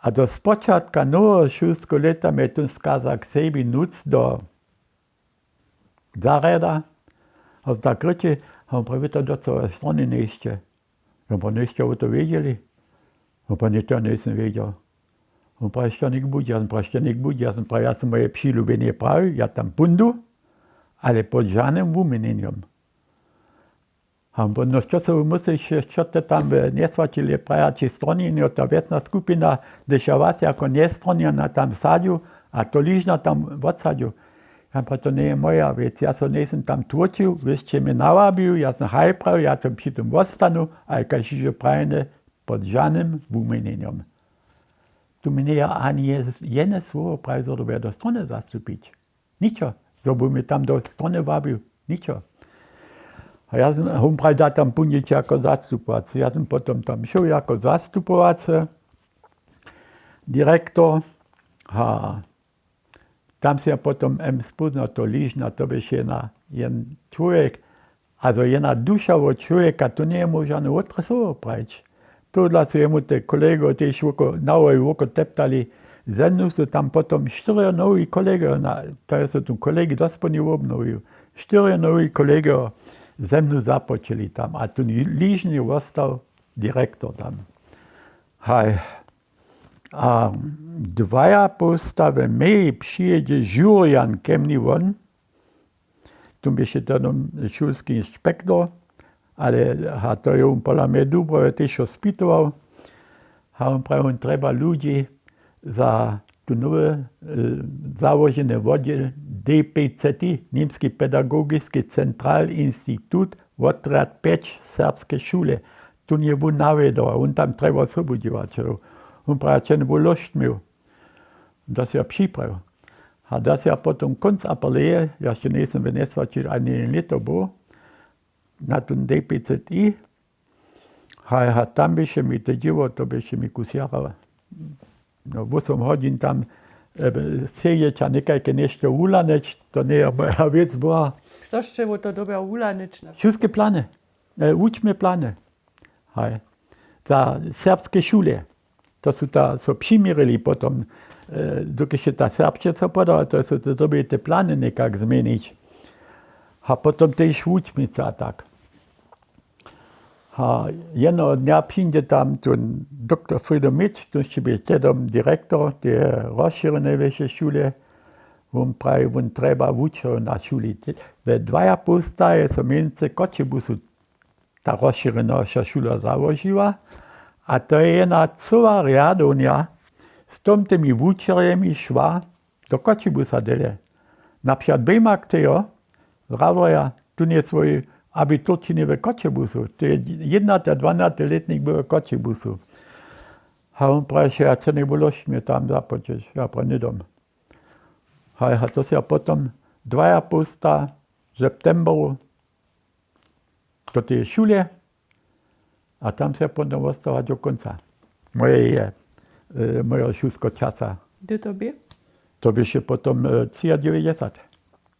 A do spočatka nového školského leta mi tu skazal k sebi nuc do zareda. A tak reče, on pravi to do celé strany nešte. Ja pa nešte o to vedeli. Ja pa to nisem vedel. On pravi, što nek budi, ja som pravi, ja som moje přilúbenie pravi, ja tam pundu, ale pod žádným umenením. No čo sa musíš, čo te tam nesvačili prajači strony, no ta vecná skupina, když ja vás jako nestroniana tam sadju, a to ližna tam odsadju. Ja pa to nie je moja vec, ja som nesem tam tvočil, vieš, če me navabiju, ja som haj prav, ja tam přitom ostanu, a kažíže prajene pod žádným umenením. Tu mi nie ani jedné slovo pravi, že dobe do strony zastupiť. Ničo. So by mi tam do strony vabil. Ničo. A ja som pravi da tam pundiť ako zastupovací. Ja som potom tam šel ako zastupovací direktor. A tam si ja potom spoznal to lížna, to by jen človek, also jedna duša od človeka, to nie je možno otre slovo praviť. Tohle su jemu te kolego tež na oko teptali. Ze mnou su tam potom 4 noví kolego, to su tu kolegi dospodni obnovili. 4 noví kolego ze mnou započeli tam. A tu lížný ostal direktor tam. Hej. A 2 postave mej přijede Žurian ke mni von. Tu běše tam školský inspektor. Ale to je podľa mňa dobro tiež ospitoval. A on pravi, treba ľudí za tu nové založený oddiel DPCT, Nímsky pedagogický centrálny institút, otrad 5 serbské šule. Tu nie on navedol, on tam treba oslobodovateľov. On pravi, že nebol loštmil. Da si ja připravil. A da si ja potom konc apeluje, ja ešte nesem nesvačil ani leto bol, na ten DPCI, a tam byše mi to divo, to byše mi kusjara. No 8 hodín tam sedieť a nekajke nešto ulaneč, to nie je moja vec bola. Što še bo to dobe ulaneč? Šulske plane, učme plane. Hej. Za serbske šule, to su so přimirili potom, dokiž je ta serbčica podala, to su to dobe te plane nekak zmeniť. A potom tež učmica tak. A jednoho dňa přijde tam ten doktor Frido Mitsch, tu ešte byl tedom direktor tej rozšírenej vyššej šule. On pravi, on treba učiteľov na šuli. Ve 2 postaje so między Kočebusu ta rozšírená šula založila. A to je jedna celá riadovňa s tomtými učiteľmi šla do Kočebusa dele. Napríklad Bemak tejo, Zravoja, tu nie svoj abiturčiny v Kočebusu. To je 11-12-letník byl v Kočebusu. A on pravi, že ja cený bolož mi tam započeš, ja pravi, nedom. A to si ja potom 2 posta v septembru do tej šule a tam si ja potom ostala do konca. Moje šulského časa. Kdy to by? To by še potom 90.